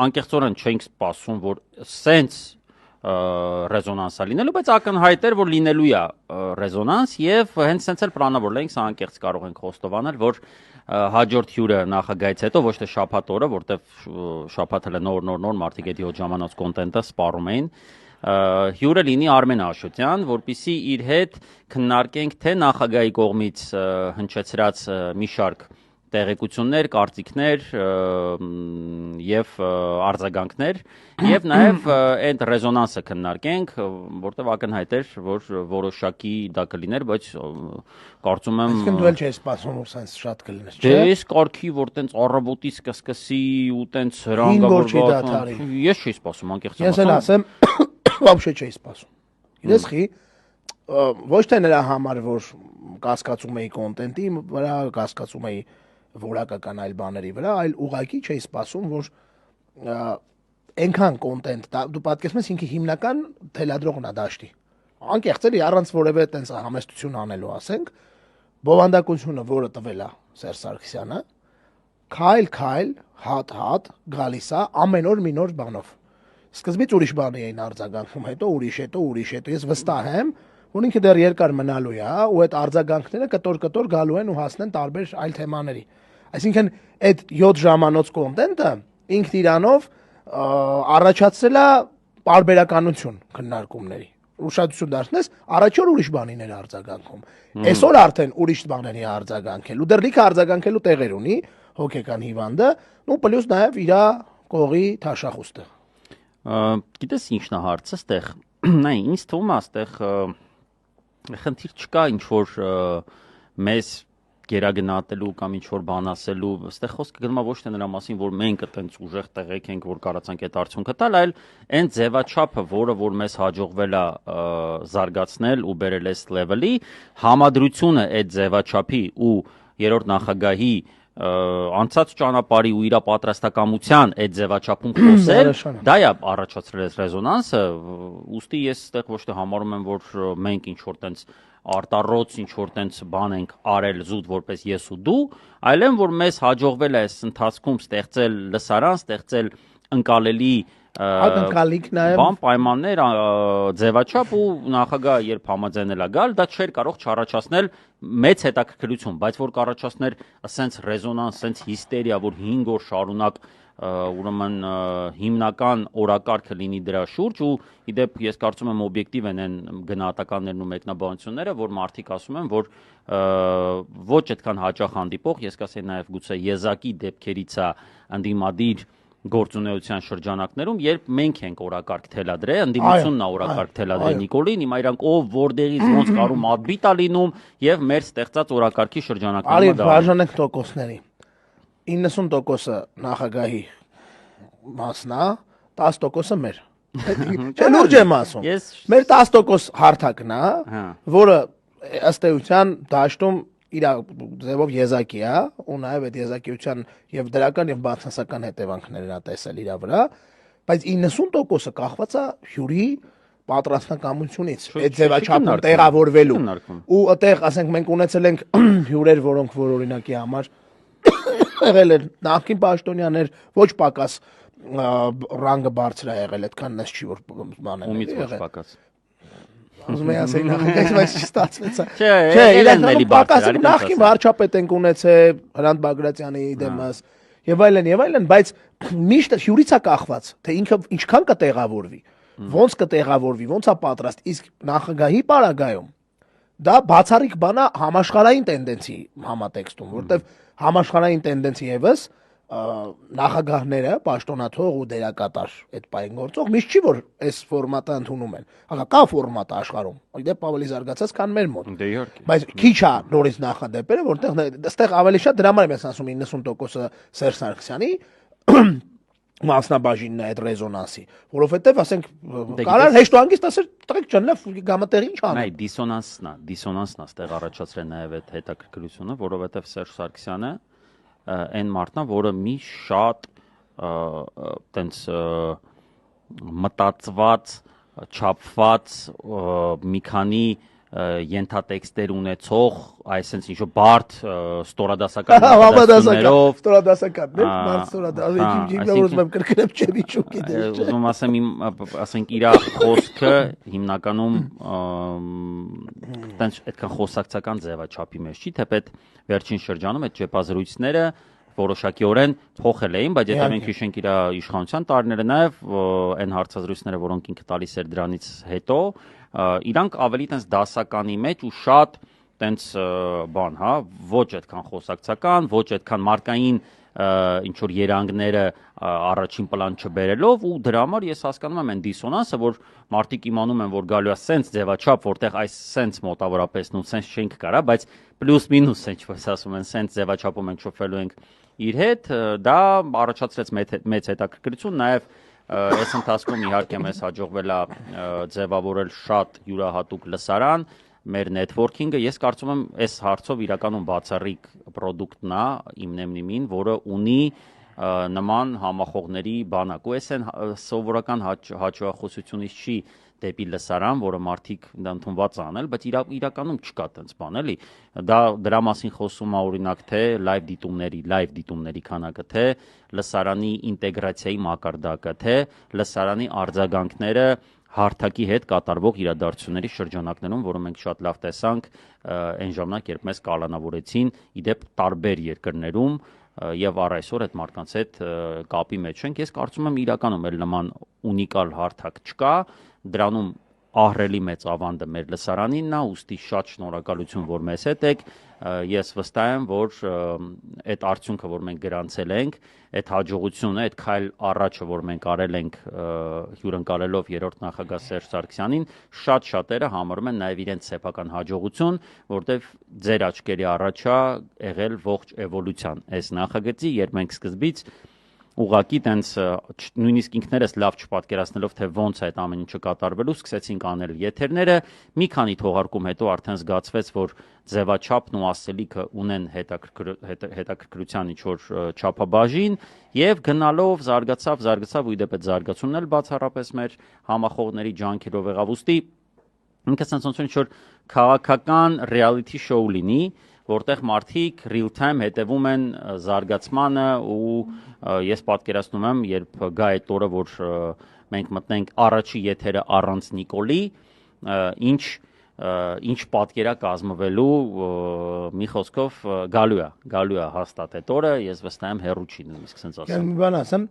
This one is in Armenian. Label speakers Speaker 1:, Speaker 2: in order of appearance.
Speaker 1: անկեղծորեն չենք սպասում, որ սենց ռեզոնանսա լինելու, բայց ակնհայտ էր, որ լինելու է ռեզոնանս եւ հենց սենց էլ պլանավորել ենք, սա անկեղծ կարող ենք խոստովանել, որ հաջորդ հյուրը նախագահից հետո ոչ թե շաբաթ օրը, որտեվ շաբաթ էլ նոր մարդիկ էդի հոտ ժամանած կոնտենտը սպառում էին, հյուրը լինի Արմեն Աշոտյան, որպեսզի իր հետ քննարկենք թե նախագահի կողմից հնչեցրած մի շարք տեղեկություններ, կարծիքներ եւ արձագանքներ եւ նաեւ այդ ռեզոնանսը քննարկենք, որտեղ ակնհայտ էր, որ որոշակի դա կլիներ, բայց կարծում եմ
Speaker 2: Իսկ դու էլ չես սպասում, որ սենց շատ կլինես, չէ՞։
Speaker 1: Դե ես կարքի, որ տենց առավոտից կսկսի ու տենց հրանգավորված։ Ես չի սպասում, անկեղծ
Speaker 2: Ես էլ ասեմ, вообще չի սպասում։ Գիտես խի, ոչ թե նրա համար, որ կասկածում էի կոնտենտի վրա, կասկածում էի որակական այլ բաների վրա, այլ ուղղակի չի սպասում, որ այնքան կոնտենտ, դու պատկերացնում ես ինքը հիմնական թելադրողն է դաշտի։ Անկեղծելի առանց որևէ տենց համեստություն անելու, ասենք, բովանդակությունը, որը տվել է Սերժ Սարգսյանը, քայլ, հատ գալիս է ամեն օր մի նոր բանով։ Սկզբից ուրիշ բանի էին արձագանքում, հետո ուրիշ, ես վստահ եմ, որ ինքը դեռ երկար մնալու է, ու այդ արձագանքները կտոր գալու են ու հասնեն տարբեր այլ թեմաների։ Այսինքն այդ 7 ժամանոց կոնտենտը ինքն իրանով առաջացրել է պարբերականություն քննարկումների։ Ուշադրություն դարձնես, առաջ օր ուրիշ բանին էր արձագանքում։ Այսօր արդեն ուրիշ բաների արձագանքել, ու դեռ լիքը արձագանքելու տեղեր ունի հոգեկան հիվանդը, ու պլյուս նաև իր կողի թաշախուստը։
Speaker 1: Գիտես ինչն է հարցը ստեղ։ Նայ, ինձ թվում է ստեղ խնդիր չկա ինչ որ մեզ գերագնահատելու կամ ինչ որ բան ասելու, այստեղ խոսքը գնում է ոչ թե նրա մասին, որ մենք այտենց ուժեղ տեղեկ ենք, որ կարացանք այդ արդյունքը տալ, այլ այն ձևաչափը, որը որ մեզ հաջողվել է զարգացնել ու բերել այս լեվելի, համադրությունը այդ ձևաչափի ու երրորդ նախագահի անցած ճանապարհի ու իր պատրաստակամության այդ ձևաչափում խոսել, դա է առաջացրել այս ռեզոնանսը, ուստի ես այդտեղ ոչ թե համարում եմ, որ մենք ինչ որ տենց արտառոց ինչ որ տենց բան ենք արել զուտ որպես ես ու դու, այլեն որ մեզ հաջողվել է այս ընթացքում ստեղծել լսարան, ստեղծել ընկալելի
Speaker 2: ակնկալիք նաև
Speaker 1: բան պայմաններ ձևաչափ ու նախագահը երբ համաձայնել է գալ, դա չէր կարող չառաջացնել մեծ հետաքրքրություն, բայց որ կառաջացներ ասենց ռեզոնանս, ասենց հիստերիա, որ 5 օր շարունակ ուրեմն հիմնական օրակարգը լինի դրա շուրջ ու իդեպ ես կարծում եմ օբյեկտիվ են այն գնահատականներն ու մեկնաբանությունները, որ մարդիկ ասում են, որ ոչ այդքան հաճախ հանդիպող, ես կասեի նաև գուցե եզակի դեպքերից է ընդդիմադիր գործունեության շրջանակներում, երբ մենք ենք օրակարգ թելադրել, ընդդիմությունն է օրակարգ թելադրել Նիկոլին, հիմա իրանք ով որտեղից ոնց կարում ադբիտ է լինում եւ մեր ստեղծած օրակարգի շրջանակներում
Speaker 2: Արի բաժանենք տոկոսների 90%-ը նախագահի մասն է, 10%-ը մեր։ Չէ, լուրջ եմ ասում։ Մեր 10% հարթակն է, որը ըստ էության դաշտում իր ձևով եզակի է, ու նաև այդ եզակիության եւ դրական եւ բացասական հետևանքներն է տեսել իր վրա, բայց 90%-ը կախված է հյուրի պատրաստակամությունից, այդ ձևաչափում տեղավորվելու։ Ու այդտեղ, ասենք, մենք ունեցել ենք հյուրեր, որոնք որ օրինակի համար եղել են նախկին պաշտոնյաներ, ոչ պակաս ռանգը բարձր է եղել, այդքան նես չի որ բան է։
Speaker 1: Ումից ոչ պակաս։
Speaker 2: Ուզում եմ ասել նախագահից, բայց չստացվեց։
Speaker 1: Չէ, իրենների բարձր,
Speaker 2: նախկին վարչապետ ենք ունեցել Հրանտ Բագրատյանի դեմս եւ այլն, բայց միշտ հյուրից է կախված, թե ինքը ինչքան կտեղավորվի, ոնց կտեղավորվի, ոնց է պատրաստ, իսկ նախագահի պարագայում դա բացառիկ բան է համաշխարհային տենդենսի համատեքստում, որտեվ համաշխարհային տենդենսի եւս նախագահները, պաշտոնաթող ու դերակատար այդ պայն գործող միշտ չի որ այս ֆորմատը ընդունում են։ Հա կա ֆորմատը աշխարհում, իդեպ ավելի զարգացած քան մեր մոտ։
Speaker 1: Դե իհարկե։
Speaker 2: Բայց քիչ է նորից նախադեպերը, որտեղ այստեղ ավելի շատ դրա համար եմ ասում 90%-ը Սերժ Սարգսյանի մասնաբաժինն է այդ ռեզոնանսի, որովհետև ասենք կարար հեշտ ու հանգիստ ասել տղեկ ջանլավ գամատեղի ինչ անում։
Speaker 1: Նայ դիսոնանսն է ստեղ առաջացրել նաև այդ հետաքրքրությունը, որովհետև Սերժ Սարգսյանը այն մարդն է, որը մի շատ տենց մտածված, չափված մի քանի ենթատեքստեր ունեցող, այսինքն ինչ-որ բարդ ստորադասական նախադասություններով,
Speaker 2: ստորադասական, դե, մարդ ստորադասական, ուզում եմ կրկնեմ Չեվիչուկի դեր։
Speaker 1: Ուզում ասեմ ասենք իր խոսքը հիմնականում տենց այդքան խոսակցական ձևաչափի մեջ չի, թեպետ վերջին շրջանում այդ ճեպազրույցները որոշակիորեն փոխել էին, բայց եթե մենք հիշենք իր իշխանության տարիները, նաև այն հարցազրույցները, որոնք ինքը տալիս էր դրանից հետո, իրանք ավելի տենց դասականի մեջ ու շատ տենց բան, հա, ոչ այդքան խոսակցական, ոչ այդքան մարկային ինչ որ երանգները առաջին պլան չբերելով ու դրա համար ես հասկանում եմ այն դիսոնանսը, որ մարդիկ իմանում են, որ գալու է սենց ձևաչափ, որտեղ այս սենց մոտավորապես նույն սենց չենք կարա, բայց պլյուս մինուս ինչ որ ասում են, սենց ձևաչափում ենք շփվելու ենք իր հետ, դա առաջացրեց մեծ հետաքրքրություն, նաև այս ընթացքում իհարկե մեզ հաջողվել է ձևավորել շատ յուրահատուկ լսարան, մեր networking-ը, ես կարծում եմ այս հարցով իրականում բացառիկ պրոդուկտն է իմ նեմնիմին, որը ունի նման համախոհների բանակ ու այս են սովորական հաճախոսությունից չի դեպի լսարան, որը մարդիկ դա ընդունված անել, բայց իրականում չկա տենց բան, էլի։ Դրա մասին խոսում է օրինակ թե լայվ դիտումների քանակը, թե լսարանի ինտեգրացիայի մակարդակը, թե լսարանի արձագանքները հարթակի հետ կատարվող իրադարձությունների շրջանակներում, որը մենք շատ լավ տեսանք այն ժամանակ, երբ մեզ կալանավորեցին իդեպ տարբեր երկրներում եւ առ այսօր այդ մարդկանց հետ կապի մեջ ենք։ Ես կարծում եմ իրականում էլ նման ունիկալ հարթակ չկա, դրանում ահռելի մեծ ավանդը մեր լսարանինն է, ուստի շատ շնորհակալություն, որ մեզ հետ եք։ Ես վստահ եմ, որ այդ արդյունքը, որ մենք գրանցել ենք, այդ հաջողությունը, այդ քայլ առաջը, որ մենք արել ենք հյուրընկալելով երրորդ նախագահ Սերժ Սարգսյանին, շատ շատերը համարում են նաև իրենց սեփական հաջողություն, որտեվ ձեր աչքերի առաջ է եղել ողջ էվոլյուցիան այս նախագծի, երբ մենք սկզբից ուղղակի տենց նույնիսկ ինքներս լավ չպատկերացնելով թե ոնց է այդ ամեն ինչը կատարվելու, սկսեցինք անել եթերները, մի քանի թողարկում հետո արդեն զգացվեց, որ ձևաչափն ու ասելիքը ունեն հետաքրքրության ինչ-որ չափաբաժին եւ գնալով զարգացավ ու իդեպ այդ զարգացումն էլ բացառապես մեր համախոհների ջանքերով եղավ, ուստի ինքս ոնց ինչ-որ քաղաքական reality show լինի, որտեղ մարդիկ real time հետևում են զարգացմանը ու ես պատկերացնում եմ, երբ գա այդ օրը, որ մենք մտնենք առաջի եթերը առանց Նիկոլի, ինչ պատկերա կազմվելու մի խոսքով գալու է հաստատ այդ օրը, ես վստահ եմ հեռու չի նույնիսկ ասեմ։
Speaker 2: Մի բան ասեմ,